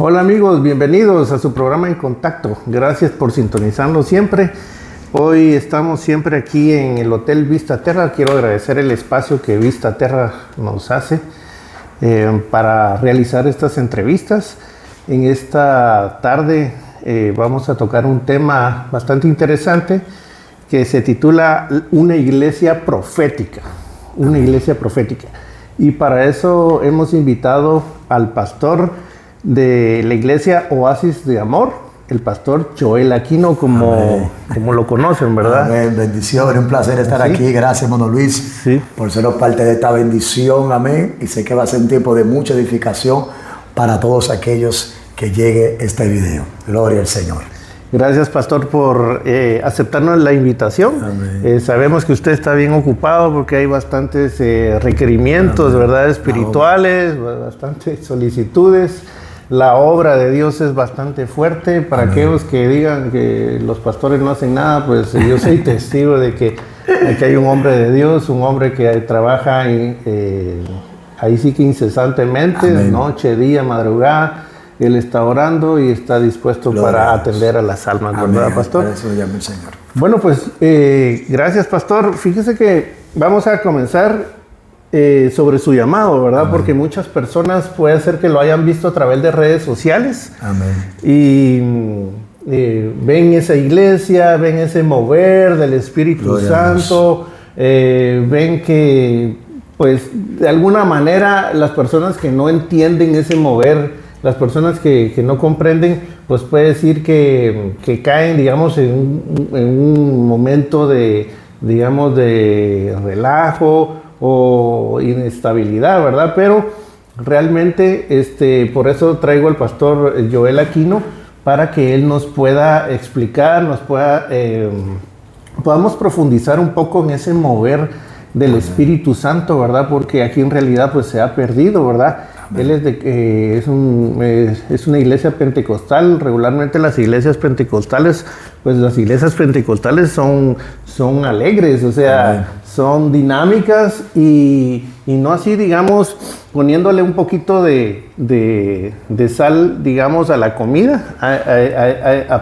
Hola amigos, bienvenidos a su programa En Contacto. Gracias por sintonizarnos siempre. Hoy estamos siempre aquí en el Hotel Vista Terra. Quiero agradecer el espacio que Vista Terra nos hace para realizar estas entrevistas. En esta tarde vamos a tocar un tema bastante interesante que se titula Una iglesia profética. Una iglesia profética. Y para eso hemos invitado al pastor de la iglesia Oasis de Amor, el pastor Joel Aquino, como lo conocen, ¿verdad? Amén, bendiciones, un placer estar aquí. Gracias, hermano Luis, por ser parte de esta bendición, amén. Y sé que va a ser un tiempo de mucha edificación para todos aquellos que llegue este video. Gloria al Señor. Gracias, pastor, por aceptarnos la invitación. Sabemos que usted está bien ocupado porque hay bastantes requerimientos, ¿verdad? Espirituales, bastantes solicitudes. La obra de Dios es bastante fuerte. Para aquellos que digan que los pastores no hacen nada, pues yo soy testigo de que aquí hay un hombre de Dios, un hombre que trabaja ahí sí que incesantemente, noche, día, madrugada. Él está orando y está dispuesto para atender a las almas, ¿verdad, pastor? Para eso llame el Señor. Bueno, pues gracias, pastor. Fíjese que vamos a comenzar sobre su llamado, ¿verdad? Porque muchas personas puede ser que lo hayan visto a través de redes sociales. Y ven esa iglesia, ven ese mover del Espíritu Santo, ven que, pues, de alguna manera las personas que no entienden ese mover, las personas que no comprenden, pues puede decir que caen, digamos, en un momento de, digamos, de relajo o inestabilidad, ¿verdad? Pero realmente, por eso traigo al pastor Joel Aquino, para que él nos pueda explicar, podamos profundizar un poco en ese mover del Espíritu Santo, ¿verdad? Porque aquí en realidad pues se ha perdido, ¿verdad? Él es una iglesia pentecostal. Regularmente las iglesias pentecostales, pues las iglesias pentecostales son alegres, o sea, son dinámicas y no así, digamos, poniéndole un poquito de sal, digamos, a la comida,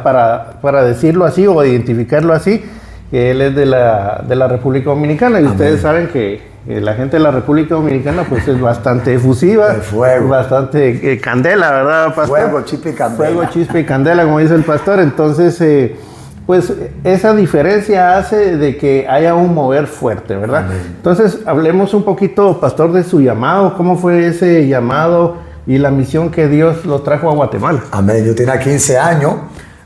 para decirlo así o identificarlo así. Él es de la República Dominicana y ustedes saben que la gente de la República Dominicana pues es bastante efusiva, bastante candela, ¿verdad, pastor? Fuego, chispa y candela. Fuego, chispa y candela, como dice el pastor. Entonces, pues esa diferencia hace de que haya un mover fuerte, ¿verdad? Entonces, hablemos un poquito, pastor, de su llamado. ¿Cómo fue ese llamado y la misión que Dios lo trajo a Guatemala? Amén. Yo tenía 15 años.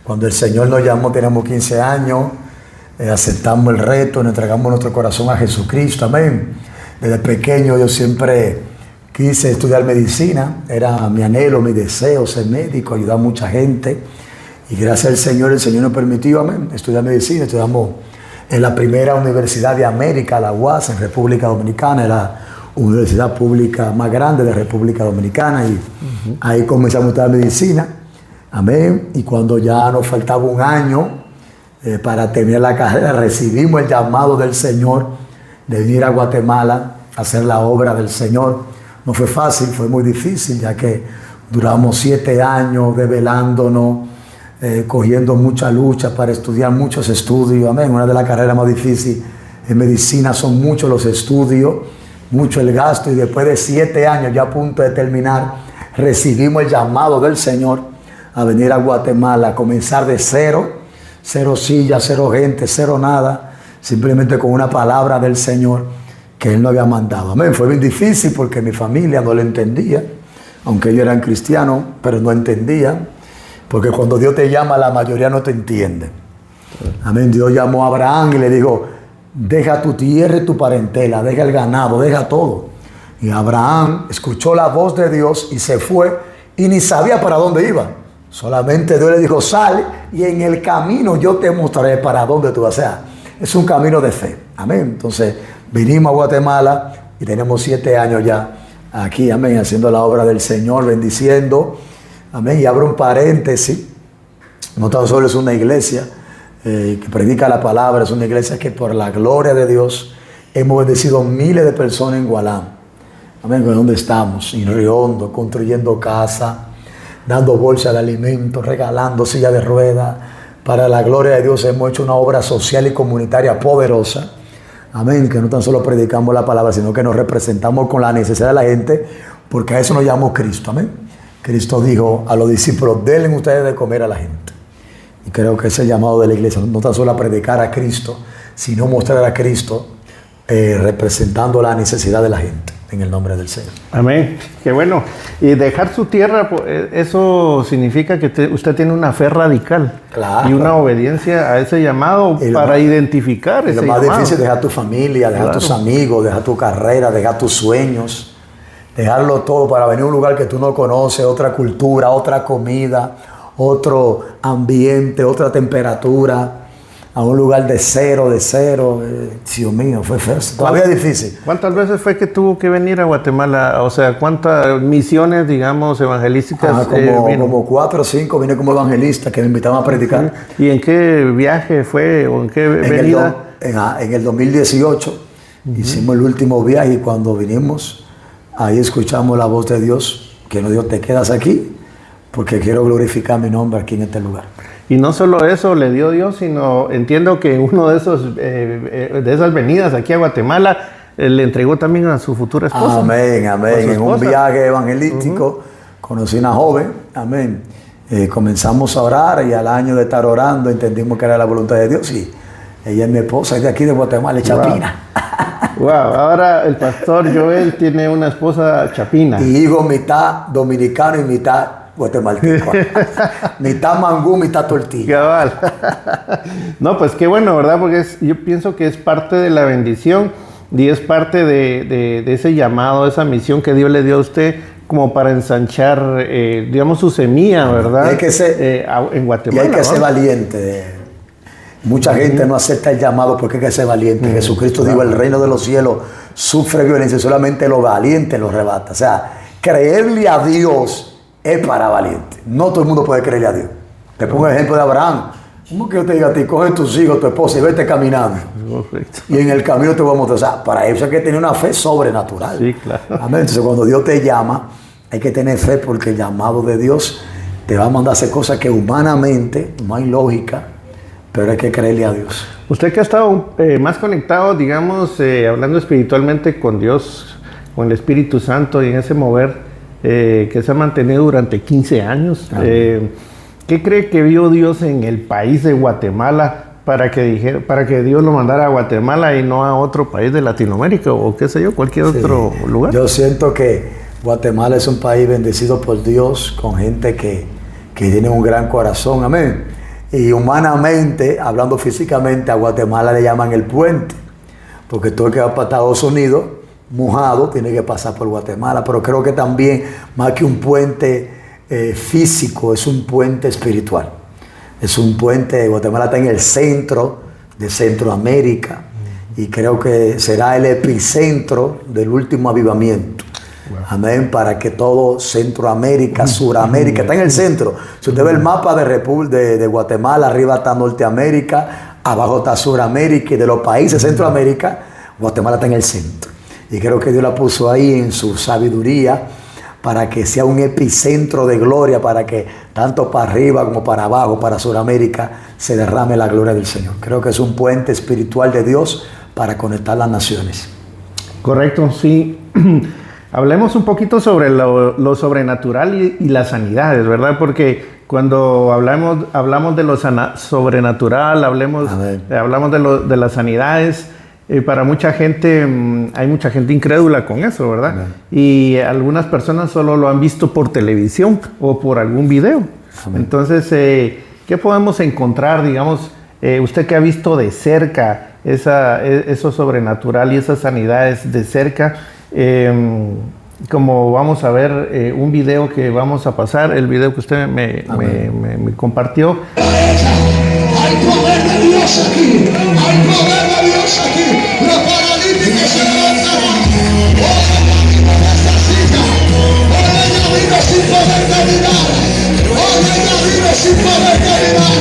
Cuando el Señor nos llamó, teníamos 15 años. Aceptamos el reto, nos entregamos nuestro corazón a Jesucristo, amén. Desde pequeño yo siempre quise estudiar medicina, era mi anhelo, mi deseo, ser médico, ayudar a mucha gente. Y gracias al Señor, el Señor nos permitió, amén, estudiar medicina. Estudiamos en la primera universidad de América, la UAS, en República Dominicana, era la universidad pública más grande de República Dominicana. Y ahí comenzamos a estudiar medicina, amén. Y cuando ya nos faltaba un año para terminar la carrera, recibimos el llamado del Señor de venir a Guatemala a hacer la obra del Señor. No fue fácil, fue muy difícil, ya que duramos 7 años desvelándonos, cogiendo mucha lucha para estudiar muchos estudios. Amén. Una de las carreras más difíciles en medicina son muchos los estudios, mucho el gasto, y después de 7 años, ya a punto de terminar, recibimos el llamado del Señor a venir a Guatemala, a comenzar de cero. Cero sillas, cero gente, cero nada, simplemente con una palabra del Señor que Él no había mandado. Amén. Fue bien difícil porque mi familia no lo entendía, aunque ellos eran cristianos, pero no entendían, porque cuando Dios te llama, la mayoría no te entiende. Amén. Dios llamó a Abraham y le dijo: deja tu tierra y tu parentela, deja el ganado, deja todo. Y Abraham escuchó la voz de Dios y se fue y ni sabía para dónde iba. Solamente Dios le dijo: sal y en el camino yo te mostraré para dónde tú vas. O sea, es un camino de fe. Amén. Entonces vinimos a Guatemala y tenemos 7 años ya aquí, amén, haciendo la obra del Señor, bendiciendo. Amén. Y abro un paréntesis. No tan solo es una iglesia que predica la palabra, es una iglesia que por la gloria de Dios hemos bendecido miles de personas en Gualán. Amén. ¿Dónde estamos? En Río Hondo, construyendo casa. dando bolsas de alimentos, regalando sillas de ruedas. Para la gloria de Dios hemos hecho una obra social y comunitaria poderosa. Amén, que no tan solo predicamos la palabra, sino que nos representamos con la necesidad de la gente, porque a eso nos llamó Cristo. Amén. Cristo dijo a los discípulos, denle ustedes de comer a la gente. Y creo que ese llamado de la iglesia, no tan solo a predicar a Cristo, sino mostrar a Cristo representando la necesidad de la gente, en el nombre del Señor. Amén. Qué bueno. Y dejar su tierra, eso significa que usted tiene una fe radical. Claro. Y una obediencia a ese llamado para identificar ese llamado. Lo más difícil es dejar tu familia, dejar tus amigos, dejar tu carrera, dejar tus sueños. Dejarlo todo para venir a un lugar que tú no conoces, otra cultura, otra comida, otro ambiente, otra temperatura, a un lugar de cero. Dios mío, fue feo. Todavía es difícil. ¿Cuántas veces fue que tuvo que venir a Guatemala? O sea, ¿cuántas misiones, digamos, evangelísticas? Como 4 o 5 vine como evangelista que me invitaban a predicar. ¿Y en qué viaje fue o en qué venida? En el 2018 hicimos el último viaje y cuando vinimos... Ahí escuchamos la voz de Dios, que nos dijo, te quedas aquí, porque quiero glorificar mi nombre aquí en este lugar. Y no solo eso le dio Dios, sino entiendo que uno de esas venidas aquí a Guatemala le entregó también a su futura esposa. Amén. En un viaje evangelístico conocí una joven, amén. Comenzamos a orar y al año de estar orando entendimos que era la voluntad de Dios y ella es mi esposa, es de aquí de Guatemala, es chapina. Wow, ahora el pastor Joel tiene una esposa chapina. Y hijo mitad dominicano y mitad guatemalteco. Mitad mangú, mitad tortilla. Cabal. No, pues qué bueno, ¿verdad? Porque yo pienso que es parte de la bendición y es parte de ese llamado, esa misión que Dios le dio a usted como para ensanchar, digamos, su semilla, ¿verdad? Y hay que ser, en Guatemala. Y hay que ser valiente. Mucha gente no acepta el llamado porque hay que ser valiente. Jesucristo dijo, el reino de los cielos sufre violencia, solamente los valientes lo arrebata. O sea, creerle a Dios es para valientes. No todo el mundo puede creerle a Dios. Te pongo el ejemplo de Abraham. ¿Cómo que yo te diga a ti, coge tus hijos, tu esposa y vete caminando? Correcto. Y en el camino te voy a mostrar. O sea, para eso hay que tener una fe sobrenatural. Sí, claro. Amén. Entonces cuando Dios te llama, hay que tener fe porque el llamado de Dios te va a mandar a hacer cosas que humanamente no hay lógica. Pero hay que creerle a Dios. Usted que ha estado más conectado, digamos, hablando espiritualmente con Dios, con el Espíritu Santo y en ese mover que se ha mantenido durante 15 años, ¿qué cree que vio Dios en el país de Guatemala para que Dios lo mandara a Guatemala y no a otro país de Latinoamérica o qué sé yo, cualquier otro lugar? Yo siento que Guatemala es un país bendecido por Dios, con gente que tiene un gran corazón. Amén. Y humanamente, hablando físicamente, a Guatemala le llaman el puente, porque todo el que va para Estados Unidos, mojado, tiene que pasar por Guatemala. Pero creo que también, más que un puente físico, es un puente espiritual. Es un puente, Guatemala está en el centro de Centroamérica, y creo que será el epicentro del último avivamiento. Amén, para que todo Centroamérica, Suramérica, está en el centro. Si usted ve el mapa de Guatemala, arriba está Norteamérica, abajo está Suramérica, y de los países de Centroamérica, Guatemala está en el centro. Y creo que Dios la puso ahí en su sabiduría para que sea un epicentro de gloria, para que tanto para arriba como para abajo, para Suramérica, se derrame la gloria del Señor. Creo que es un puente espiritual de Dios para conectar las naciones. Correcto, sí. Hablemos un poquito sobre lo sobrenatural y las sanidades, ¿verdad? Porque cuando hablamos de lo sobrenatural, hablamos de las sanidades, para mucha gente, hay mucha gente incrédula con eso, ¿verdad? Amén. Y algunas personas solo lo han visto por televisión o por algún video. Amén. Entonces, ¿qué podemos encontrar, digamos, usted que ha visto de cerca eso sobrenatural y esas sanidades de cerca? Como vamos a ver un video que vamos a pasar, el video que usted me compartió. Hay poder de Dios aquí, hay poder de Dios aquí. Los paralíticos se levantarán. Hoy ella vino sin poder caminar. Hoy ella vino sin poder caminar.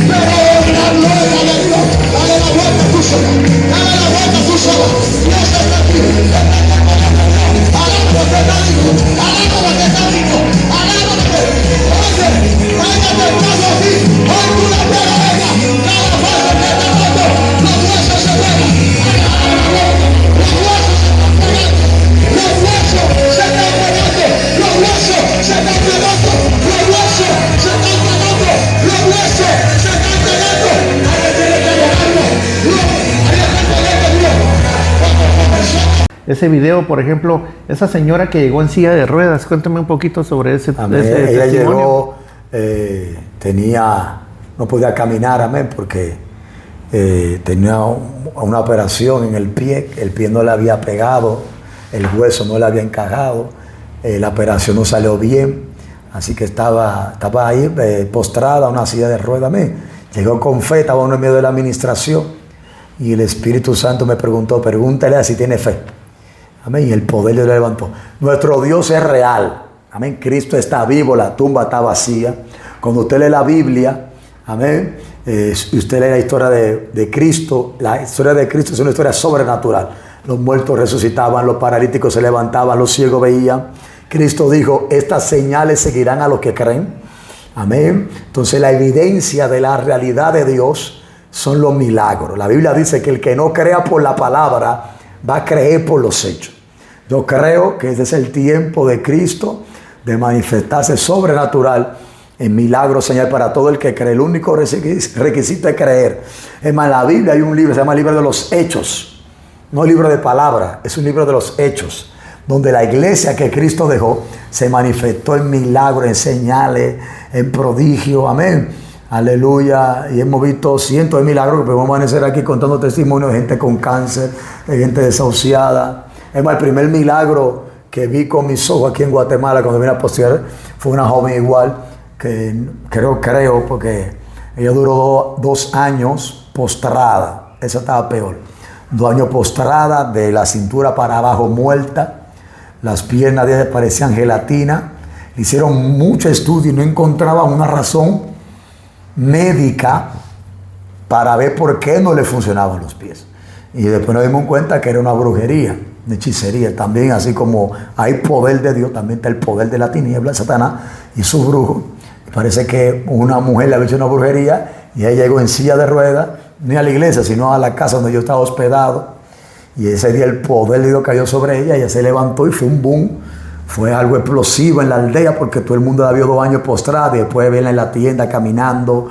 Pero la gloria de Dios. Dale la vuelta tú solo. Dale la vuelta tú solo. Dios está aquí. Alaba lo que está vivo. Alaba lo que está vivo. Alaba lo que está vivo. los huesos se están cagando, los huesos se están cagando. Alguien tiene que adorarlo. Ese video, por ejemplo, esa señora que llegó en silla de ruedas, cuéntame un poquito sobre ese Ella testimonio. Llegó, no podía caminar, amén, porque tenía una operación en el pie no le había pegado, el hueso no le había encajado, la operación no salió bien, así que estaba ahí postrada en una silla de ruedas, amén. Llegó con fe, estaba en medio de la administración y el Espíritu Santo me preguntó, pregúntale si tiene fe. Amén. Y el poder le levantó. Nuestro Dios es real. Amén. Cristo está vivo, la tumba está vacía. Cuando usted lee la Biblia, amén, usted lee la historia de Cristo. La historia de Cristo es una historia sobrenatural. Los muertos resucitaban, los paralíticos se levantaban, los ciegos veían. Cristo dijo, estas señales seguirán a los que creen. Amén. Entonces la evidencia de la realidad de Dios son los milagros. La Biblia dice que el que no crea por la palabra va a creer por los hechos. Yo creo que ese es el tiempo de Cristo de manifestarse sobrenatural en milagros, señal para todo el que cree. El único requisito es creer. Es más, en la Biblia hay un libro, se llama el libro de los hechos. No libro de palabra, es un libro de los hechos, donde la iglesia que Cristo dejó se manifestó en milagros, en señales, en prodigios. Amén. Aleluya. Y hemos visto cientos de milagros que podemos amanecer aquí contando testimonios de gente con cáncer, de gente desahuciada. Es más, el primer milagro que vi con mis ojos aquí en Guatemala cuando vine a postear fue una joven igual, que creo, porque ella duró 2 años postrada. Esa estaba peor. 2 años postrada, de la cintura para abajo muerta. Las piernas de ella parecían gelatina. Le hicieron mucho estudio y no encontraban una razón médica para ver por qué no le funcionaban los pies. Y después nos dimos cuenta que era una brujería, una hechicería. También, así como hay poder de Dios, también está el poder de la tiniebla, Satanás y sus brujos. Parece que una mujer le había hecho una brujería y ella llegó en silla de ruedas, no a la iglesia, sino a la casa donde yo estaba hospedado. Y ese día el poder de Dios cayó sobre ella, ella se levantó y fue un boom. Fue algo explosivo en la aldea porque todo el mundo la vio 2 años postrada y después de verla en la tienda caminando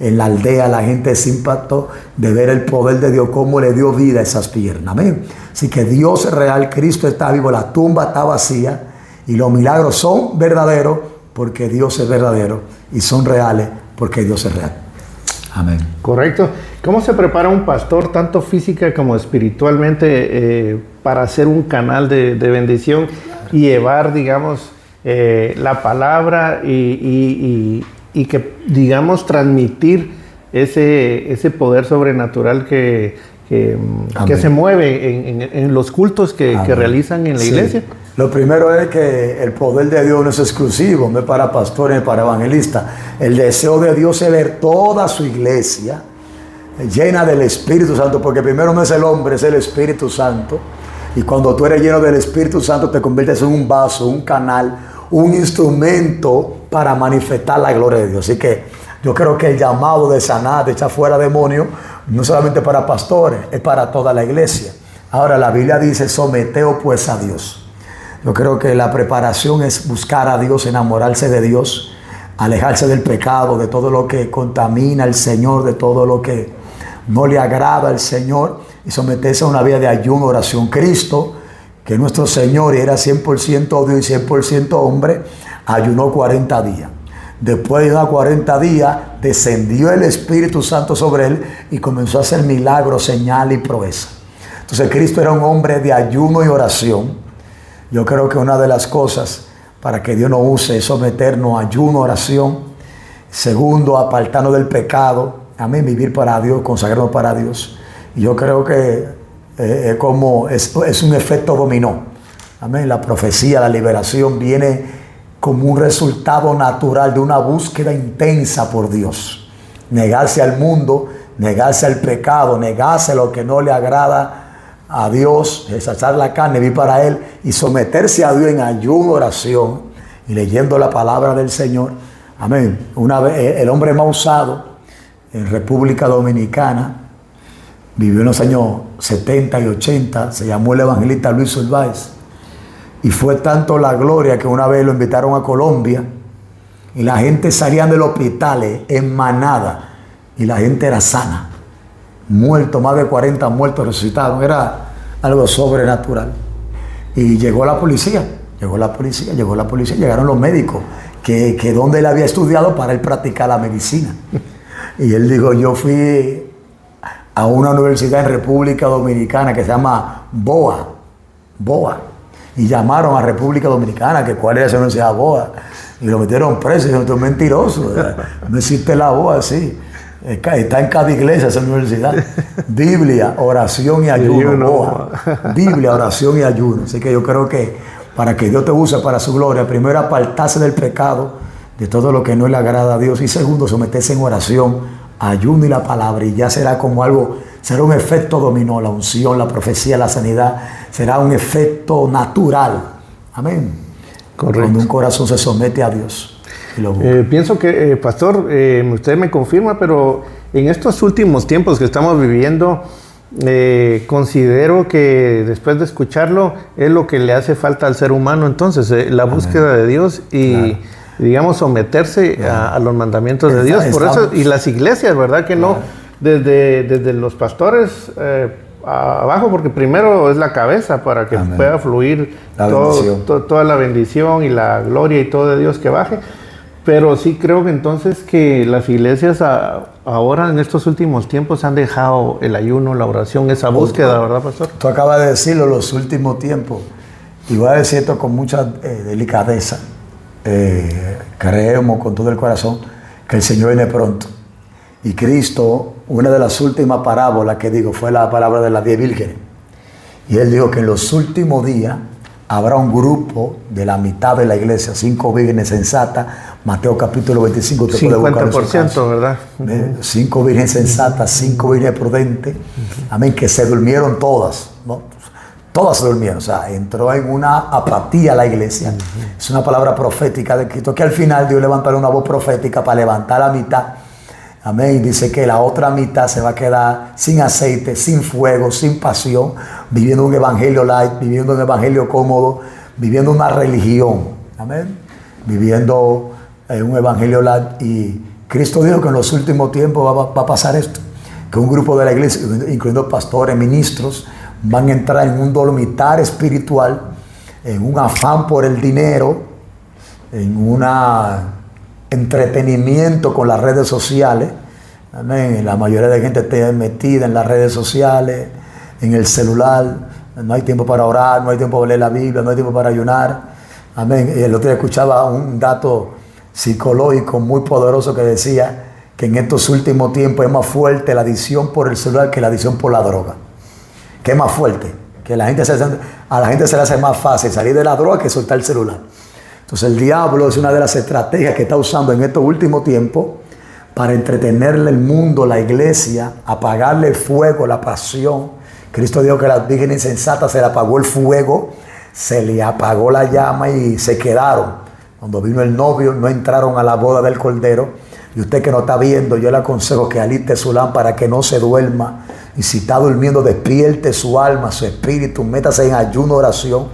en la aldea, la gente se impactó de ver el poder de Dios, cómo le dio vida a esas piernas. Amén. Así que Dios es real, Cristo está vivo, la tumba está vacía y los milagros son verdaderos porque Dios es verdadero y son reales porque Dios es real. Amén. Correcto. ¿Cómo se prepara un pastor, tanto física como espiritualmente, para hacer un canal de bendición y llevar, digamos, la palabra y que, digamos, transmitir ese poder sobrenatural que se mueve en los cultos que realizan en la iglesia? Lo primero es que el poder de Dios no es exclusivo, no es para pastores, es para evangelistas. El deseo de Dios es ver toda su iglesia llena del Espíritu Santo, porque primero no es el hombre, es el Espíritu Santo. Y cuando tú eres lleno del Espíritu Santo, te conviertes en un vaso, un canal, un instrumento para manifestar la gloria de Dios. Así que yo creo que el llamado de sanar, de echar fuera demonios, no solamente para pastores, es para toda la iglesia. Ahora la Biblia dice, someteos pues a Dios. Yo creo que la preparación es buscar a Dios, enamorarse de Dios, alejarse del pecado, de todo lo que contamina al Señor, de todo lo que no le agrada al Señor, y someterse a una vida de ayuno, oración. Cristo, que nuestro Señor era 100% Dios y 100% hombre, ayunó 40 días. Después de ayunar 40 días, descendió el Espíritu Santo sobre él y comenzó a hacer milagros, señales y proezas. Entonces Cristo era un hombre de ayuno y oración. Yo creo que una de las cosas para que Dios nos use es someternos a ayuno, oración. Segundo, apartarnos del pecado. Amén, vivir para Dios, consagrarnos para Dios. Y yo creo que es un efecto dominó. Amén, la profecía, la liberación viene como un resultado natural de una búsqueda intensa por Dios. Negarse al mundo, negarse al pecado, negarse a lo que no le agrada a Dios, desechar la carne, vivir para Él y someterse a Dios en ayuno, oración y leyendo la palabra del Señor. Amén. Una vez el hombre más usado en República Dominicana vivió en los años 70 y 80, se llamó el evangelista Luis Urbáez, y fue tanto la gloria que una vez lo invitaron a Colombia Y la gente salía de los hospitales en manada. Y la gente era sana. Muertos, más de 40 muertos resucitaron. Era algo sobrenatural. Y llegó la policía. Llegaron los médicos. Que donde él había estudiado para él practicar la medicina. Y él dijo, yo fui a una universidad en República Dominicana que se llama BOA. Y llamaron a República Dominicana, que cuál era esa universidad BOA. Y lo metieron preso. Y dijeron, tú eres mentiroso. No existe la BOA así. Está en cada iglesia esa universidad. Biblia, oración y ayuno. BOA. Biblia, oración y ayuno. Así que yo creo que para que Dios te use para su gloria, primero apartarse del pecado, de todo lo que no le agrada a Dios. Y segundo, someterse en oración, ayuno y la palabra. Y ya será como algo, será un efecto dominó, la unción, la profecía, la sanidad. Será un efecto natural. Amén. Correcto. Cuando un corazón se somete a Dios. Pienso que, pastor, usted me confirma, pero en estos últimos tiempos que estamos viviendo, considero que después de escucharlo es lo que le hace falta al ser humano. Entonces, la búsqueda de Dios y, digamos, someterse a los mandamientos de Dios. Por eso, y las iglesias, ¿verdad? Que no, desde los pastores abajo, porque primero es la cabeza para que pueda fluir toda la bendición y la gloria y todo de Dios que baje. Pero sí creo que entonces que las iglesias ahora en estos últimos tiempos han dejado el ayuno, la oración, esa búsqueda, ¿verdad, pastor? Tú acabas de decirlo, los últimos tiempos. Y voy a decir esto con mucha delicadeza. Creemos con todo el corazón que el Señor viene pronto. Y Cristo, una de las últimas parábolas que digo fue la parábola de las 10 vírgenes. Y Él dijo que en los últimos días habrá un grupo de la mitad de la iglesia, 5 vírgenes sensatas. Mateo capítulo 25, te puede buscar 50%, ¿verdad? 5 vírgenes sensatas, 5 vírgenes prudentes. Amén, que se durmieron todas, ¿no? Todas se durmieron, o sea, entró en una apatía la iglesia. Es una palabra profética de Cristo, que al final Dios levantará una voz profética para levantar la mitad. Amén. Y dice que la otra mitad se va a quedar sin aceite, sin fuego, sin pasión, viviendo un evangelio light, viviendo un evangelio cómodo, viviendo una religión. Amén. Viviendo un evangelio light. Y Cristo dijo que en los últimos tiempos va a pasar esto, que un grupo de la iglesia, incluyendo pastores, ministros, van a entrar en un dormitar espiritual, en un afán por el dinero, en un entretenimiento con las redes sociales. Amén. La mayoría de gente está metida en las redes sociales, en el celular. No hay tiempo para orar, no hay tiempo para leer la Biblia, no hay tiempo para ayunar. Amén. El otro día escuchaba un dato psicológico muy poderoso que decía que en estos últimos tiempos es más fuerte la adicción por el celular que la adicción por la droga. ¿Qué es más fuerte? Que a la gente se le hace más fácil salir de la droga que soltar el celular. Entonces el diablo es una de las estrategias que está usando en estos últimos tiempos para entretenerle el mundo, la iglesia, apagarle el fuego, la pasión. Cristo dijo que a las vírgenes insensatas se le apagó el fuego, se le apagó la llama y se quedaron. Cuando vino el novio no entraron a la boda del Cordero. Y usted que no está viendo, yo le aconsejo que aliste su lámpara, que no se duerma. Y si está durmiendo, despierte su alma, su espíritu, métase en ayuno, oración.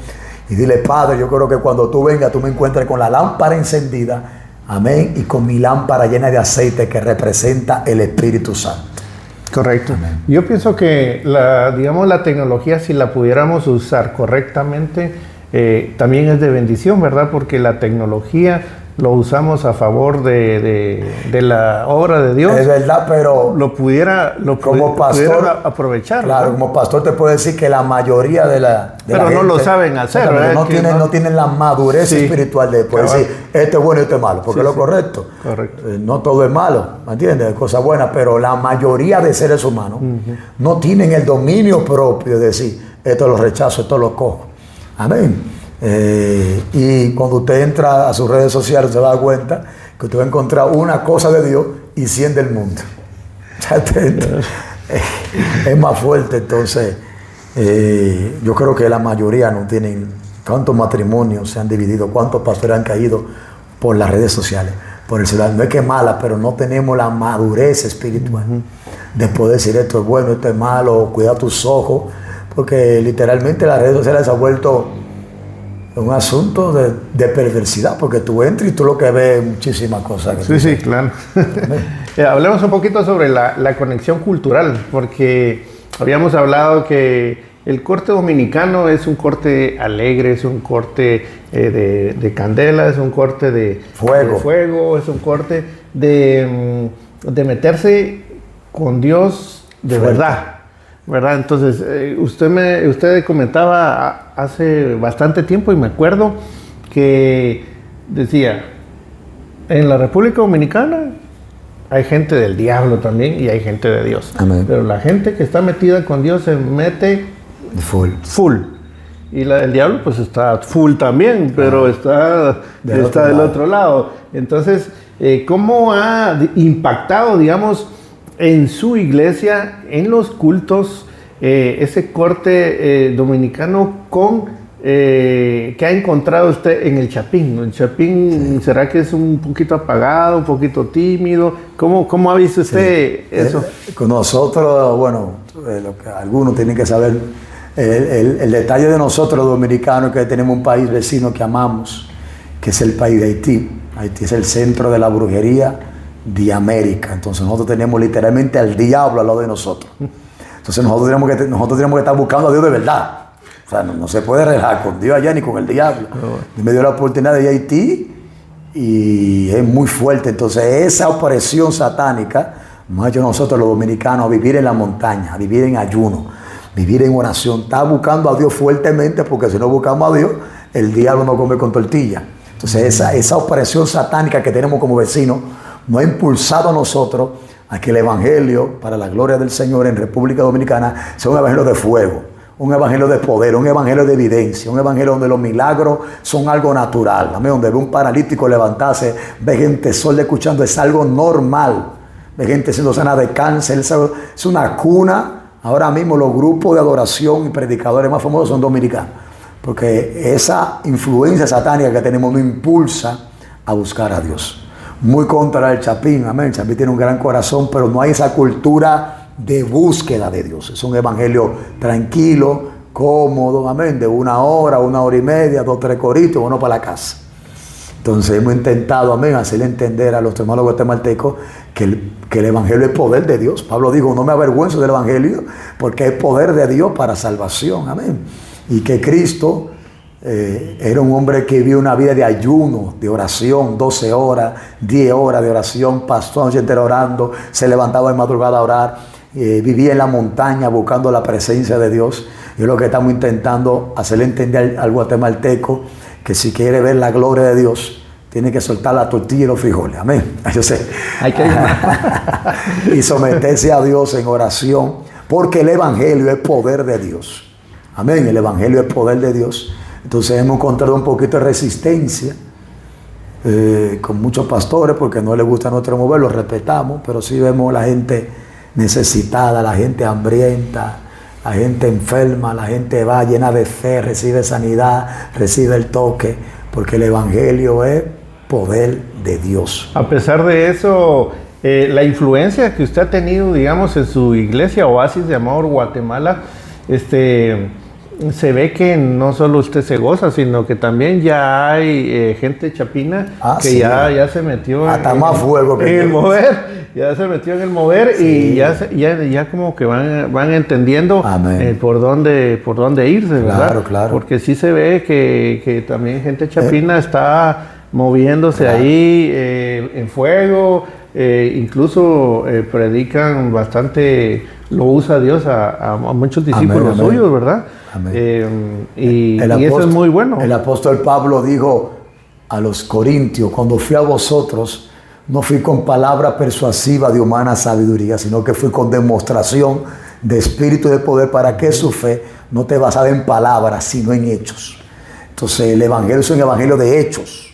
Y dile, Padre, yo creo que cuando tú vengas, tú me encuentres con la lámpara encendida. Amén. Y con mi lámpara llena de aceite que representa el Espíritu Santo. Correcto. Amén. Yo pienso que la tecnología, si la pudiéramos usar correctamente, también es de bendición, ¿verdad? Porque la tecnología lo usamos a favor de la obra de Dios. Es verdad, pero pudiera aprovechar. Claro, ¿verdad? Como pastor te puedo decir que la mayoría de la pero no gente, lo saben hacer, ¿verdad? No tienen la madurez espiritual de poder decir, este es bueno y este es malo, porque es lo correcto. Correcto. No todo es malo, ¿me entiendes? Cosas buenas, pero la mayoría de seres humanos no tienen el dominio propio de decir, esto lo rechazo, esto lo cojo. Amén. Y cuando usted entra a sus redes sociales se va a dar cuenta que usted va a encontrar una cosa de Dios y 100 del mundo. Es más fuerte. Entonces yo creo que la mayoría no tienen. ¿Cuántos matrimonios se han dividido? ¿Cuántos pastores han caído por las redes sociales, por el celular? No es que es mala, pero no tenemos la madurez espiritual de poder decir esto es bueno, esto es malo, cuida tus ojos, porque literalmente las redes sociales se han vuelto Es un asunto de perversidad, porque tú entras y tú lo que ves es muchísimas cosas. Sí, claro. Hablemos un poquito sobre la conexión cultural, porque habíamos hablado que el corte dominicano es un corte alegre, es un corte de candela, es un corte de fuego, es un corte de meterse con Dios de verdad. ¿Verdad? Entonces, usted comentaba hace bastante tiempo, y me acuerdo que decía, en la República Dominicana hay gente del diablo también y hay gente de Dios. Amén. Pero la gente que está metida con Dios se mete full. Y el diablo pues está full también, pero está del otro lado. Entonces, ¿cómo ha impactado, digamos, en su iglesia, en los cultos, ese corte dominicano que ha encontrado usted en el Chapín? ¿El Chapín será que es un poquito apagado, un poquito tímido? ¿Cómo ha visto usted eso? Con nosotros, bueno, lo que algunos tienen que saber, el detalle de nosotros los dominicanos, que tenemos un país vecino que amamos, que es el país de Haití. Haití es el centro de la brujería de América. Entonces nosotros tenemos literalmente al diablo al lado de nosotros. Entonces nosotros tenemos que estar buscando a Dios de verdad. O sea, no se puede relajar con Dios allá ni con el diablo. Y me dio la oportunidad de ir a Haití y es muy fuerte. Entonces esa opresión satánica nos ha hecho nosotros los dominicanos a vivir en la montaña, a vivir en ayuno, vivir en oración. Está buscando a Dios fuertemente, porque si no buscamos a Dios, el diablo no come con tortilla. Entonces esa opresión satánica que tenemos como vecinos nos ha impulsado a nosotros a que el evangelio, para la gloria del Señor en República Dominicana, sea un evangelio de fuego, un evangelio de poder, un evangelio de evidencia, un evangelio donde los milagros son algo natural. Amén. Donde ve un paralítico levantarse, ve gente sorda escuchando, es algo normal. Ve gente siendo sana de cáncer, es una cuna. Ahora mismo los grupos de adoración y predicadores más famosos son dominicanos, porque esa influencia satánica que tenemos nos impulsa a buscar a Dios. Muy contra el Chapín, amén. El Chapín tiene un gran corazón, pero no hay esa cultura de búsqueda de Dios. Es un evangelio tranquilo, cómodo, amén, de 1 hora, 1 hora y media, 2, 3 coritos, bueno, para la casa. Entonces hemos intentado, amén, hacerle entender a los hermanos guatemaltecos que el evangelio es poder de Dios. Pablo dijo, no me avergüenzo del evangelio, porque es poder de Dios para salvación, amén. Y que Cristo era un hombre que vivió una vida de ayuno, de oración, 12 horas, 10 horas de oración, pasó la noche entera orando, se levantaba de madrugada a orar, vivía en la montaña buscando la presencia de Dios. Y es lo que estamos intentando hacerle entender al guatemalteco, que si quiere ver la gloria de Dios, tiene que soltar la tortilla y los frijoles, amén. Yo sé. Hay que y someterse a Dios en oración, porque el evangelio es poder de Dios, amén. El evangelio es poder de Dios. Entonces hemos encontrado un poquito de resistencia con muchos pastores, porque no les gusta nuestro mover, lo respetamos, pero sí vemos la gente necesitada, la gente hambrienta, la gente enferma, la gente va llena de fe, recibe sanidad, recibe el toque, porque el evangelio es poder de Dios. A pesar de eso, la influencia que usted ha tenido, digamos, en su iglesia Oasis de Amor Guatemala, se ve que no solo usted se goza, sino que también ya hay gente chapina que sí, ya se metió hasta más fuego que en el mover, ya se metió en el mover, sí. Y ya como que van entendiendo por dónde irse, ¿verdad? Claro. Porque sí se ve que también gente chapina está moviéndose ahí en fuego, incluso predican bastante, lo usa Dios a muchos discípulos suyos, ¿verdad? Y eso es muy bueno. El apóstol Pablo dijo a los corintios, cuando fui a vosotros, no fui con palabra persuasiva de humana sabiduría, sino que fui con demostración de espíritu y de poder, para que su fe no te basada en palabras, sino en hechos. Entonces el evangelio es un evangelio de hechos.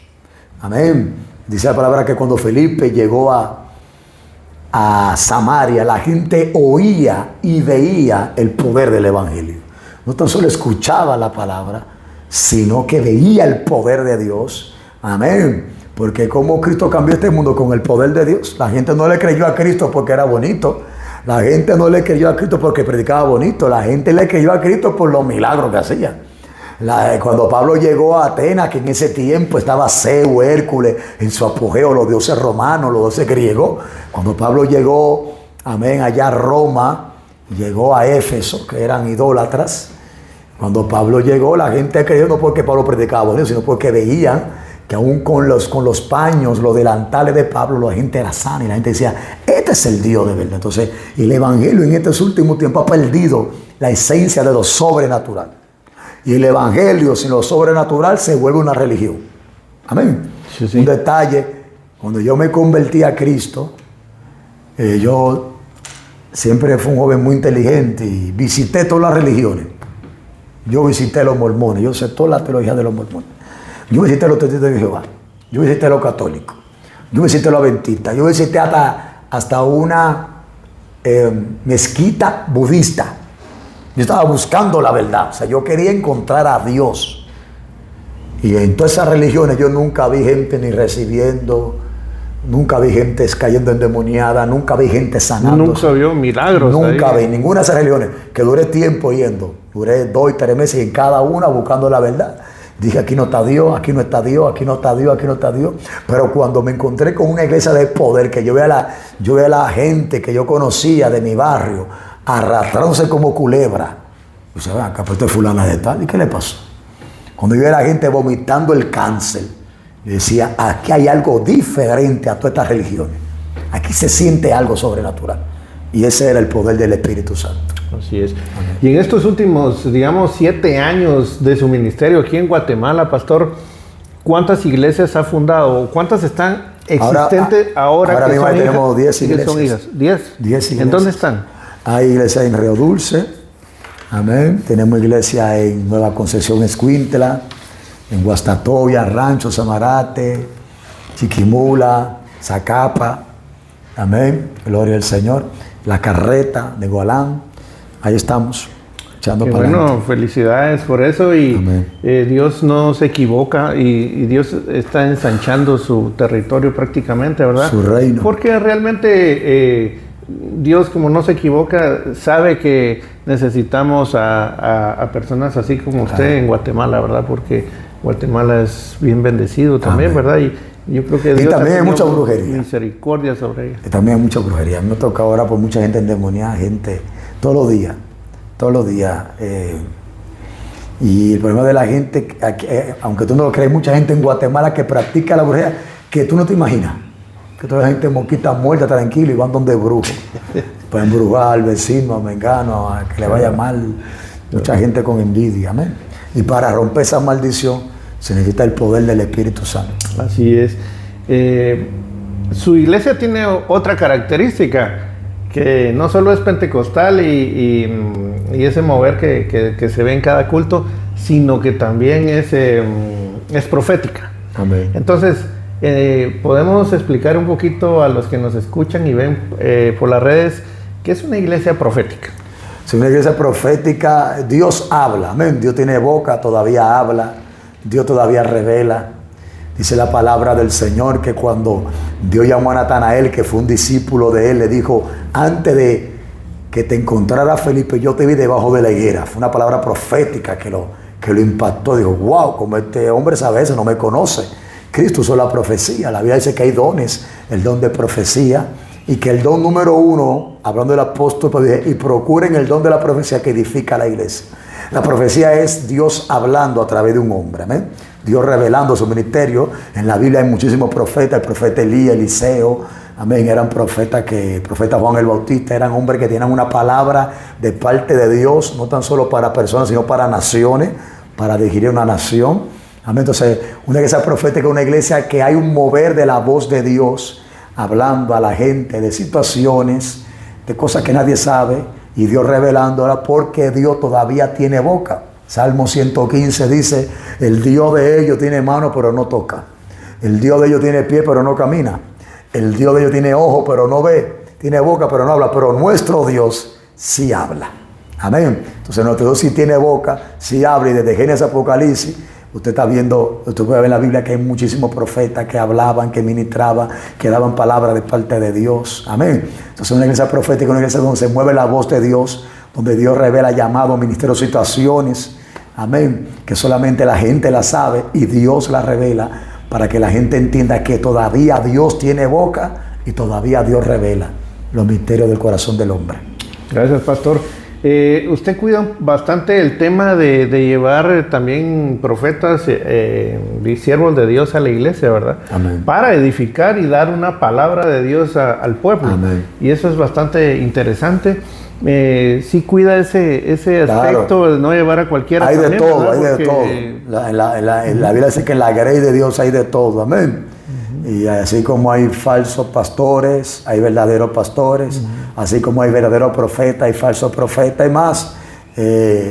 Amén. Dice la palabra que cuando Felipe llegó a Samaria, la gente oía y veía el poder del evangelio. No tan solo escuchaba la palabra, sino que veía el poder de Dios. Amén. Porque como Cristo cambió este mundo con el poder de Dios. La gente no le creyó a Cristo porque era bonito. La gente no le creyó a Cristo porque predicaba bonito. La gente le creyó a Cristo por los milagros que hacía. Cuando Pablo llegó a Atenas, que en ese tiempo estaba Zeus, Hércules, en su apogeo, los dioses romanos, los dioses griegos. Cuando Pablo llegó, amén, allá a Roma, llegó a Éfeso, que eran idólatras. Cuando Pablo llegó, la gente creyó no porque Pablo predicaba bonito, sino porque veían que aún con los paños, los delantales de Pablo, la gente era sana y la gente decía, este es el Dios de verdad. Entonces, el evangelio en estos últimos tiempos ha perdido la esencia de lo sobrenatural. Y el evangelio sin lo sobrenatural se vuelve una religión. Amén. Sí, sí. Un detalle, cuando yo me convertí a Cristo, yo siempre fui un joven muy inteligente y visité todas las religiones. Yo visité los mormones, yo sé toda la teología de los mormones. Yo visité los testigos de Jehová, yo visité los católicos, yo visité los adventistas, yo visité hasta una mezquita budista. Yo estaba buscando la verdad, o sea, yo quería encontrar a Dios. Y en todas esas religiones yo nunca vi gente ni recibiendo, nunca vi gente cayendo endemoniada, nunca vi gente sanando. Nunca vio milagros. Nunca vi ninguna de esas religiones, que duré tiempo yendo. Duré 2 y 3 meses en cada una buscando la verdad. Dije, aquí no está Dios, aquí no está Dios, aquí no está Dios, aquí no está Dios. Pero cuando me encontré con una iglesia de poder, que yo veía a la gente que yo conocía de mi barrio, arrastrándose como culebra. O sea, acá pues fulana de tal, ¿y qué le pasó? Cuando yo veía a la gente vomitando el cáncer, yo decía, aquí hay algo diferente a todas estas religiones. Aquí se siente algo sobrenatural. Y ese era el poder del Espíritu Santo. Así es. Amén. Y en estos últimos, digamos, 7 años de su ministerio aquí en Guatemala, pastor, ¿cuántas iglesias ha fundado? ¿Cuántas están existentes ahora que mismo son tenemos 10 iglesias. Son hijas? 10 iglesias. ¿En dónde están? Hay iglesia en Río Dulce, amén. Tenemos iglesia en Nueva Concepción, Escuintla, en Guastatoya, Rancho, Samarate, Chiquimula, Zacapa, amén. Gloria al Señor. La Carreta de Golán, ahí estamos, echando para adelante. Bueno, felicidades por eso y Dios no se equivoca y Dios está ensanchando su territorio prácticamente, ¿verdad? Su reino. Porque realmente Dios, como no se equivoca, sabe que necesitamos a personas así como usted en Guatemala, ¿verdad? Porque Guatemala es bien bendecido también, Amén. ¿verdad? Y yo creo que Dios también hay mucha brujería. Misericordia sobre ella. Y también hay mucha brujería. Me toca ahora por mucha gente endemoniada, gente todos los días. Y el problema de la gente, aunque tú no lo crees, mucha gente en Guatemala que practica la brujería que tú no te imaginas. Que toda la gente mosquita muerta, tranquila, y van donde brujos. Pueden embrujar al vecino, a mengano, a que le vaya mal. Mucha gente con envidia, amén. Y para romper esa maldición se necesita el poder del Espíritu Santo. Así es. Su iglesia tiene otra característica, que no solo es pentecostal y ese mover que se ve en cada culto, sino que también es profética. Amén. Entonces, podemos explicar un poquito a los que nos escuchan y ven por las redes qué es una iglesia profética. Es una iglesia profética. Dios habla, amén. Dios tiene boca, todavía habla. Dios todavía revela. Dice la palabra del Señor que cuando Dios llamó a Natanael, que fue un discípulo de él, le dijo, antes de que te encontrara Felipe, yo te vi debajo de la higuera. Fue una palabra profética que lo impactó. Dijo, wow, como este hombre sabe eso, no me conoce. Cristo usó la profecía. La Biblia dice que hay dones, el don de profecía, y que el don número 1, hablando del apóstol, pues dice, y procuren el don de la profecía que edifica la iglesia. La profecía es Dios hablando a través de un hombre, amén. Dios revelando su ministerio. En la Biblia hay muchísimos profetas, el profeta Elías, Eliseo, amén, eran profetas profeta Juan el Bautista, eran hombres que tenían una palabra de parte de Dios, no tan solo para personas, sino para naciones, para dirigir una nación. Amén. Entonces, una iglesia profética es una iglesia que hay un mover de la voz de Dios, hablando a la gente de situaciones, de cosas que nadie sabe, y Dios revelándola porque Dios todavía tiene boca. Salmo 115 dice, el Dios de ellos tiene mano pero no toca. El Dios de ellos tiene pie pero no camina. El Dios de ellos tiene ojo pero no ve. Tiene boca pero no habla. Pero nuestro Dios sí habla. Amén. Entonces nuestro Dios sí tiene boca, sí habla. Y desde Génesis a Apocalipsis, usted está viendo, usted puede ver en la Biblia que hay muchísimos profetas que hablaban, que ministraban, que daban palabras de parte de Dios. Amén. Entonces una iglesia profética, una iglesia donde se mueve la voz de Dios, donde Dios revela llamados, ministerios, situaciones, Amén. Que solamente la gente la sabe y Dios la revela para que la gente entienda que todavía Dios tiene boca y todavía Dios revela los misterios del corazón del hombre. Gracias, pastor. Usted cuida bastante el tema de llevar también profetas y siervos de Dios a la iglesia, ¿verdad? Amén. Para edificar y dar una palabra de Dios al pueblo. Amén. Y eso es bastante interesante. Sí cuida ese aspecto, Claro. de no llevar a cualquiera. Hay también, de todo, ¿verdad? hay de Porque todo. La Biblia dice que en la grey de Dios hay de todo, amén. Y así como hay falsos pastores, hay verdaderos pastores, así como hay verdaderos profetas, hay falsos profetas y más.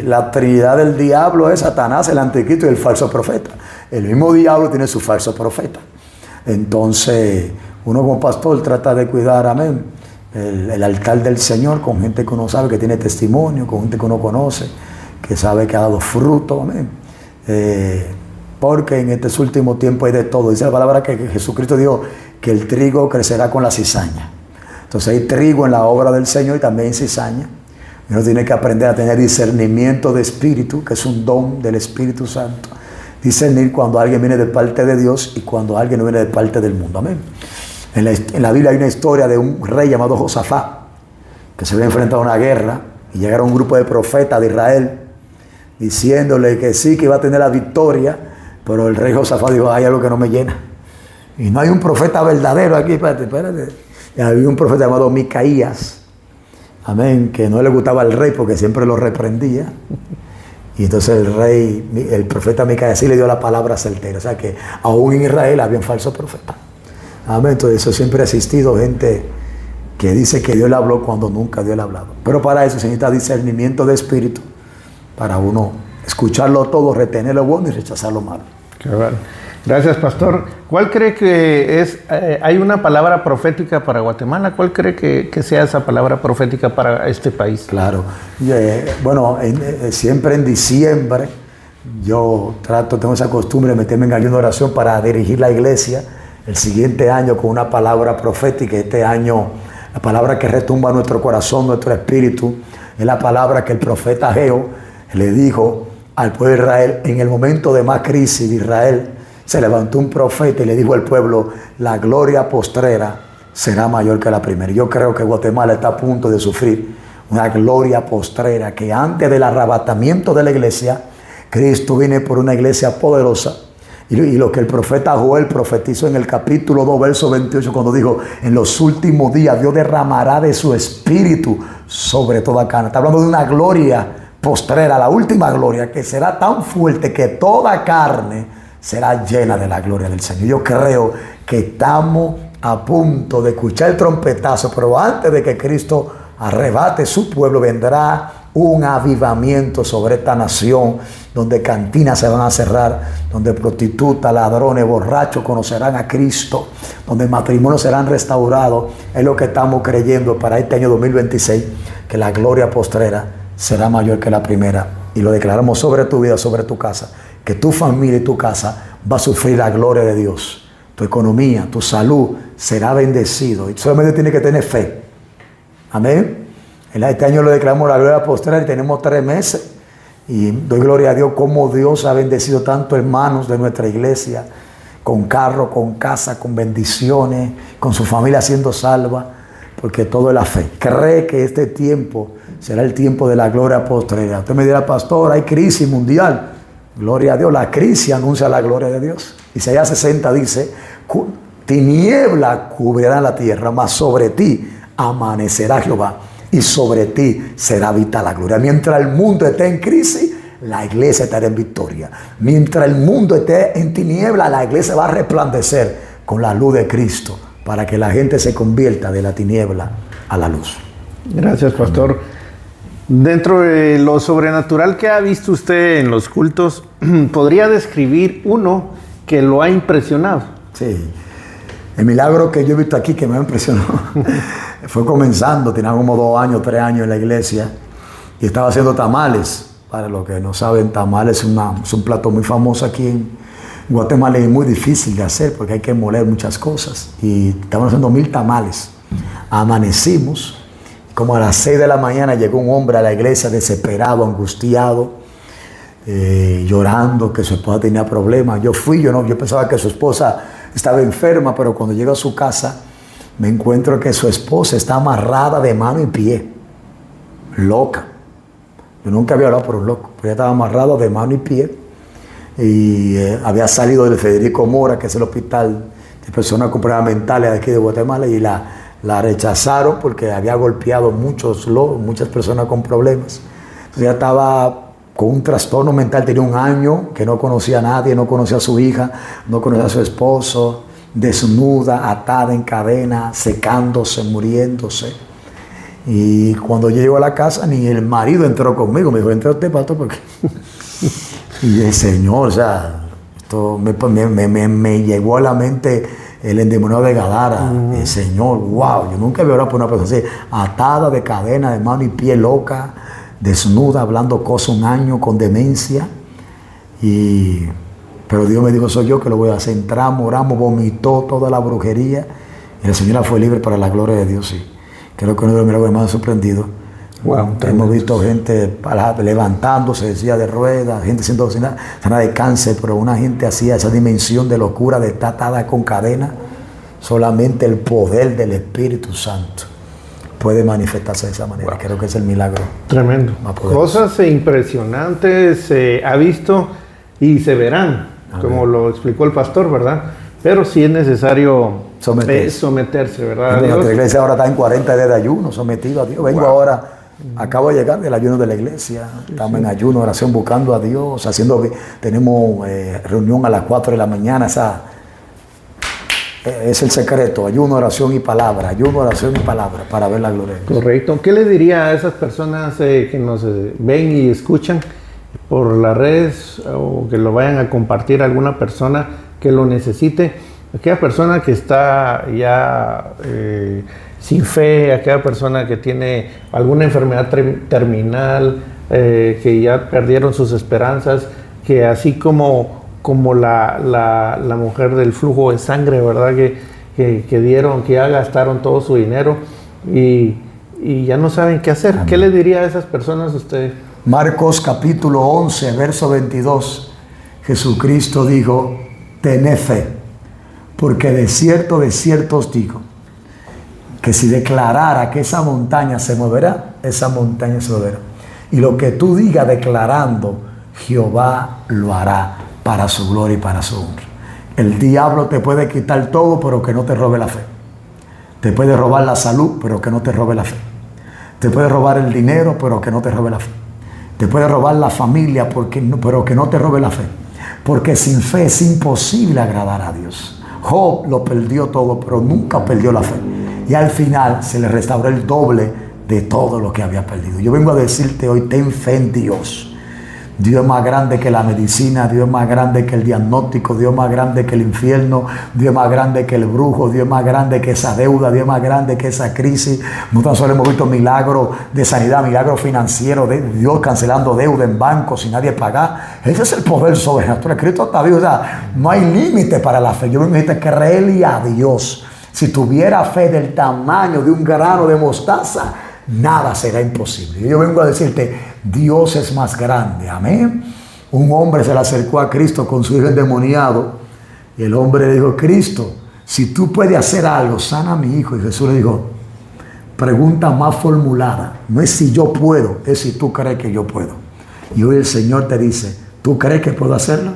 La trinidad del diablo es Satanás, el anticristo y el falso profeta. El mismo diablo tiene su falso profeta. Entonces, uno como pastor trata de cuidar, amén, el altar del Señor con gente que uno sabe que tiene testimonio, con gente que uno conoce, que sabe que ha dado fruto, amén. Porque en estos últimos tiempos hay de todo. Dice la palabra que Jesucristo dijo que el trigo crecerá con la cizaña. Entonces hay trigo en la obra del Señor y también cizaña. Uno tiene que aprender a tener discernimiento de espíritu, que es un don del Espíritu Santo. Discernir cuando alguien viene de parte de Dios y cuando alguien no viene de parte del mundo. Amén. En la Biblia hay una historia de un rey llamado Josafat, que se había enfrentado a una guerra y llegaron un grupo de profetas de Israel diciéndole que sí, que iba a tener la victoria. Pero el rey Josafat dijo, hay algo que no me llena. Y no hay un profeta verdadero aquí, espérate. Y había un profeta llamado Micaías, amén, que no le gustaba al rey porque siempre lo reprendía. Y entonces el profeta Micaías sí le dio la palabra certera. O sea que aún en Israel había un falso profeta. Amén, entonces eso siempre ha existido, gente que dice que Dios le habló cuando nunca Dios le ha hablado. Pero para eso se necesita discernimiento de espíritu, para uno escucharlo todo, retener lo bueno y rechazar lo malo. Qué bueno. Gracias, pastor. ¿Cuál cree que es, hay una palabra profética para Guatemala? ¿Cuál cree que sea esa palabra profética para este país? Claro. Bueno, siempre en diciembre yo tengo esa costumbre de meterme en ayuno de oración para dirigir la iglesia el siguiente año con una palabra profética. Este año, la palabra que retumba nuestro corazón, nuestro espíritu, es la palabra que el profeta Ageo le dijo al pueblo de Israel. En el momento de más crisis de Israel, se levantó un profeta y le dijo al pueblo, la gloria postrera será mayor que la primera. Yo creo que Guatemala está a punto de sufrir una gloria postrera, que antes del arrebatamiento de la iglesia, Cristo viene por una iglesia poderosa. Y lo que el profeta Joel profetizó en el capítulo 2, verso 28, cuando dijo, en los últimos días Dios derramará de su espíritu sobre toda carne. Está hablando de una gloria postrera, la última gloria, que será tan fuerte que toda carne será llena de la gloria del Señor. Yo creo que estamos a punto de escuchar el trompetazo, pero antes de que Cristo arrebate su pueblo, vendrá un avivamiento sobre esta nación, donde cantinas se van a cerrar, donde prostitutas, ladrones, borrachos conocerán a Cristo, donde matrimonios serán restaurados. Es lo que estamos creyendo para este año 2026, que la gloria postrera será mayor que la primera. Y lo declaramos sobre tu vida, sobre tu casa, que tu familia y tu casa va a sufrir la gloria de Dios. Tu economía, tu salud será bendecido. Y solamente tienes que tener fe. Amén. Este año lo declaramos la gloria postrera y tenemos 3 meses. Y doy gloria a Dios como Dios ha bendecido tanto hermanos de nuestra iglesia, con carro, con casa, con bendiciones, con su familia siendo salva, porque todo es la fe. Cree que este tiempo será el tiempo de la gloria postrera. Usted me dirá, pastor, hay crisis mundial. Gloria a Dios, la crisis anuncia la gloria de Dios. Isaías 60 dice, tiniebla cubrirá la tierra, mas sobre ti amanecerá Jehová y sobre ti será vista la gloria. Mientras el mundo esté en crisis, la iglesia estará en victoria. Mientras el mundo esté en tiniebla, la iglesia va a resplandecer con la luz de Cristo, para que la gente se convierta de la tiniebla a la luz. Gracias, pastor. Dentro de lo sobrenatural que ha visto usted en los cultos, ¿podría describir uno que lo ha impresionado? Sí. El milagro que yo he visto aquí que me ha impresionado fue comenzando, tenía como 2 años, 3 años en la iglesia y estaba haciendo tamales. Para los que no saben, tamales es un plato muy famoso aquí en Guatemala y muy difícil de hacer porque hay que moler muchas cosas. Y estaban haciendo 1000 tamales. Amanecimos. Como a las 6 de la mañana llegó un hombre a la iglesia desesperado, angustiado. llorando que su esposa tenía problemas. Yo pensaba que su esposa estaba enferma, pero cuando llego a su casa me encuentro que su esposa está amarrada de mano y pie, loca. Yo nunca había hablado por un loco, pero ella estaba amarrada de mano y pie y había salido del Federico Mora, que es el hospital de personas con problemas mentales de aquí de Guatemala, y la rechazaron porque había golpeado muchas personas con problemas. Entonces ella estaba con un trastorno mental, tenía 1 año, que no conocía a nadie, no conocía a su hija, no conocía a su esposo, desnuda, atada en cadena, secándose, muriéndose. Y cuando yo llego a la casa, ni el marido entró conmigo, me dijo, entra usted, pastor, porque... Y el Señor, o sea, esto me llegó a la mente el endemoniado de Gadara. El Señor, wow, yo nunca había orado por una persona así, atada de cadena, de mano y pie, loca, desnuda, hablando cosas 1 año, con demencia. Pero Dios me dijo, soy yo que lo voy a hacer. Entramos, oramos, vomitó toda la brujería y la señora fue libre para la gloria de Dios. Sí. Creo que uno de los milagros más sorprendidos. Wow, hemos visto gente levantándose de silla de ruedas, gente siendo sana de cáncer, pero una gente hacía esa dimensión de locura, de estar atada con cadena. Solamente el poder del Espíritu Santo puede manifestarse de esa manera. Wow. Creo que es el milagro. Tremendo. Cosas impresionantes se ha visto y se verán, como lo explicó el pastor, ¿verdad? Pero sí es necesario someterse, ¿verdad? La iglesia ahora está en 40 días de ayuno, sometido a Dios. Vengo ahora, acabo de llegar del ayuno de la iglesia. Estamos en ayuno, oración, buscando a Dios. Tenemos reunión a las 4 de la mañana. Es el secreto, ayuno, oración y palabra. Ayuno, oración y palabra para ver la gloria de Dios. Correcto. ¿Qué le diría a esas personas que nos ven y escuchan por las redes o que lo vayan a compartir a alguna persona que lo necesite? Aquella persona que está ya sin fe, aquella persona que tiene alguna enfermedad terminal, que ya perdieron sus esperanzas, que así como la mujer del flujo de sangre, ¿verdad? Que ya gastaron todo su dinero y ya no saben qué hacer. Amén. ¿Qué le diría a esas personas usted? Marcos capítulo 11, verso 22. Jesucristo dijo, tened fe, porque de cierto os digo, que si declarara que esa montaña se moverá, esa montaña se moverá. Y lo que tú digas declarando, Jehová lo hará para su gloria y para su honra. El diablo te puede quitar todo, pero que no te robe la fe. Te puede robar la salud, pero que no te robe la fe. Te puede robar el dinero, pero que no te robe la fe. Te puede robar la familia, pero que no te robe la fe. Porque sin fe es imposible agradar a Dios. Job lo perdió todo, pero nunca perdió la fe. Y al final se le restauró el doble de todo lo que había perdido. Yo vengo a decirte hoy, ten fe en Dios. Dios es más grande que la medicina, Dios es más grande que el diagnóstico, Dios es más grande que el infierno, Dios es más grande que el brujo, Dios es más grande que esa deuda, Dios es más grande que esa crisis. No tan solo hemos visto milagros de sanidad, milagros financieros, de Dios cancelando deuda en bancos sin nadie pagar. Ese es el poder sobrenatural. Cristo está vivo, o sea, no hay límite para la fe. Yo me invito a creerle a Dios. Si tuviera fe del tamaño de un grano de mostaza, nada será imposible. Yo vengo a decirte, Dios es más grande. Amén. Un hombre se le acercó a Cristo con su hijo endemoniado y el hombre le dijo, Cristo, si tú puedes hacer algo, sana a mi hijo. Y Jesús le dijo, pregunta más formulada, no es si yo puedo, es si tú crees que yo puedo. Y hoy el Señor te dice, ¿tú crees que puedo hacerlo?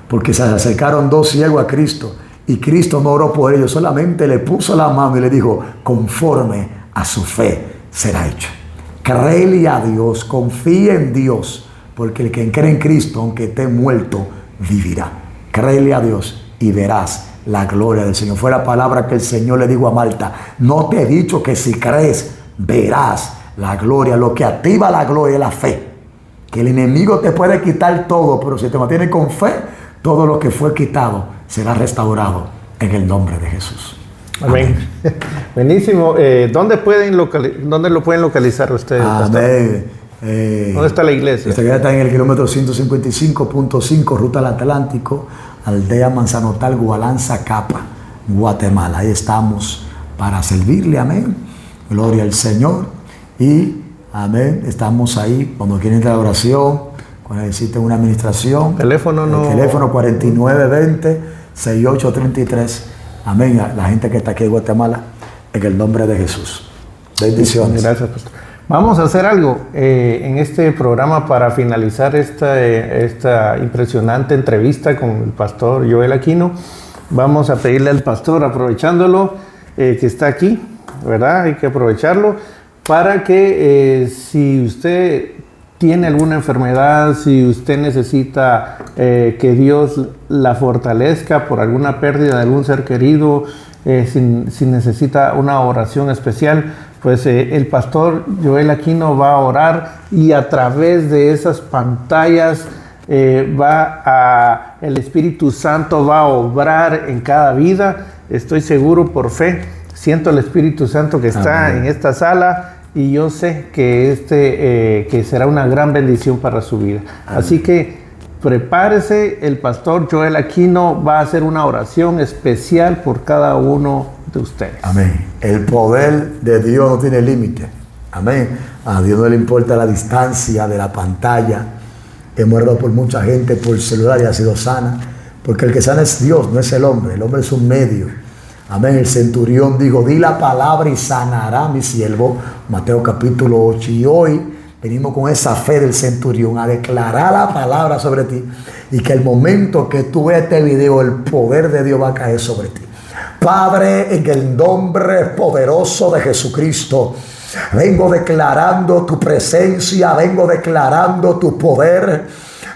Porque se acercaron 2 ciegos a Cristo y Cristo no oró por ellos, solamente le puso la mano y le dijo, conforme a su fe será hecho. Créele a Dios, confía en Dios, porque el que cree en Cristo, aunque esté muerto, vivirá. Créele a Dios y verás la gloria del Señor. Fue la palabra que el Señor le dijo a Marta. No te he dicho que si crees, verás la gloria. Lo que activa la gloria es la fe. Que el enemigo te puede quitar todo, pero si te mantienes con fe, todo lo que fue quitado será restaurado en el nombre de Jesús. Amén. Buenísimo. ¿Dónde lo pueden localizar ustedes? Amén. ¿Dónde está la iglesia? Nuestra iglesia está en el kilómetro 155.5, ruta al Atlántico, aldea Manzanotal, Gualanza, Capa, Guatemala. Ahí estamos para servirle. Amén. Gloria al Señor. Y amén. Estamos ahí cuando quieren entrar a oración, cuando necesiten una administración. Teléfono no. El teléfono 4920-6833. Amén. A la gente que está aquí en Guatemala, en el nombre de Jesús. Bendiciones. Gracias, pastor. Vamos a hacer algo en este programa para finalizar esta impresionante entrevista con el pastor Joel Aquino. Vamos a pedirle al pastor, aprovechándolo que está aquí, ¿verdad? Hay que aprovecharlo para que si usted tiene alguna enfermedad, si usted necesita que Dios la fortalezca por alguna pérdida de algún ser querido, si necesita una oración especial, pues el pastor Joel Aquino va a orar y a través de esas pantallas el Espíritu Santo va a obrar en cada vida. Estoy seguro por fe, siento el Espíritu Santo que está Amén. en esta sala y yo sé que que será una gran bendición para su vida. Amén. Así que prepárese, el pastor Joel Aquino va a hacer una oración especial por cada uno de ustedes. Amén. El poder de Dios no tiene límite. Amén. A Dios no le importa la distancia de la pantalla. Hemos orado por mucha gente por celular y ha sido sana. Porque el que sana es Dios, no es el hombre. El hombre es un medio. Amén. El centurión dijo, di la palabra y sanará mi siervo. Mateo capítulo 8. Y hoy venimos con esa fe del centurión a declarar la palabra sobre ti. Y que el momento que tú veas este video, el poder de Dios va a caer sobre ti. Padre, en el nombre poderoso de Jesucristo, vengo declarando tu presencia, vengo declarando tu poder,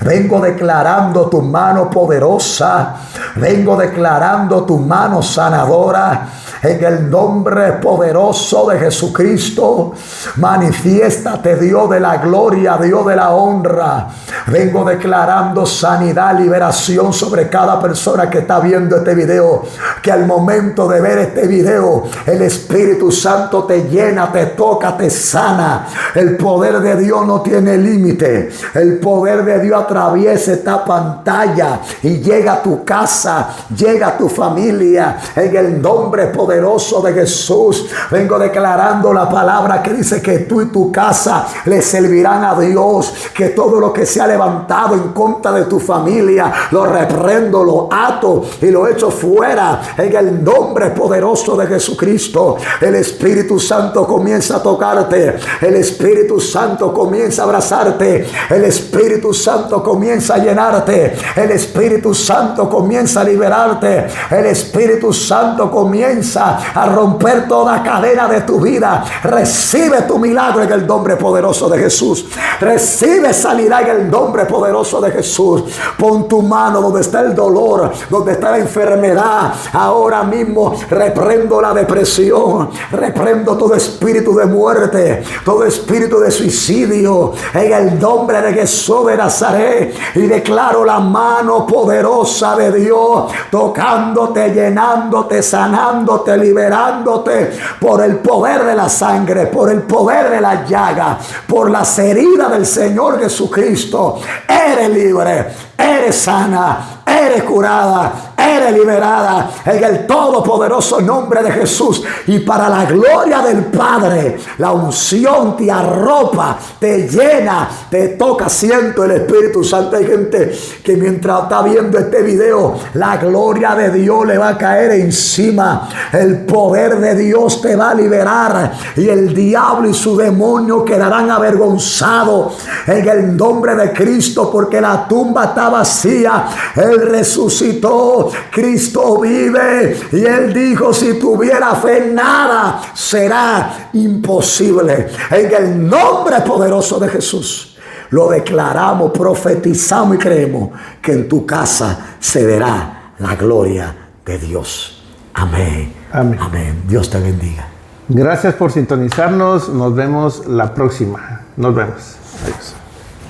vengo declarando tu mano poderosa, vengo declarando tu mano sanadora. En el nombre poderoso de Jesucristo, manifiéstate, Dios de la gloria, Dios de la honra. Vengo declarando sanidad, liberación sobre cada persona que está viendo este video. Que al momento de ver este video, el Espíritu Santo te llena, te toca, te sana. El poder de Dios no tiene límite. El poder de Dios atraviesa esta pantalla y llega a tu casa, llega a tu familia. En el nombre poderoso de Jesús, vengo declarando la palabra que dice que tú y tu casa le servirán a Dios. Que todo lo que se ha levantado en contra de tu familia, lo reprendo, lo ato y lo echo fuera. En el nombre poderoso de Jesucristo, el Espíritu Santo comienza a tocarte. El Espíritu Santo comienza a abrazarte. El Espíritu Santo comienza a llenarte. El Espíritu Santo comienza a liberarte. El Espíritu Santo comienza a romper toda cadena de tu vida. Recibe tu milagro en el nombre poderoso de Jesús. Recibe sanidad en el nombre poderoso de Jesús. Pon tu mano donde está el dolor, donde está la enfermedad. Ahora mismo reprendo la depresión, reprendo todo espíritu de muerte, todo espíritu de suicidio en el nombre de Jesús de Nazaret. Y declaro la mano poderosa de Dios tocándote, llenándote, sanándote, liberándote por el poder de la sangre, por el poder de la llaga, por las heridas del Señor Jesucristo. Eres libre, eres sana, eres curada, eres liberada en el todopoderoso nombre de Jesús. Y para la gloria del Padre, la unción te arropa, te llena, te toca. Siento el Espíritu Santo. Hay gente que mientras está viendo este video, la gloria de Dios le va a caer encima. El poder de Dios te va a liberar y el diablo y su demonio quedarán avergonzados en el nombre de Cristo, porque la tumba está vacía. Él resucitó, Cristo vive y Él dijo, si tuviera fe, nada será imposible. En el nombre poderoso de Jesús lo declaramos, profetizamos y creemos que en tu casa se verá la gloria de Dios. Amén. Amén. Amén. Dios te bendiga. Gracias por sintonizarnos. Nos vemos la próxima. Nos vemos. Adiós.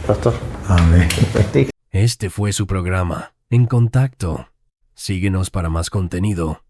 Pastor. Amén. Este fue su programa, En Contacto. Síguenos para más contenido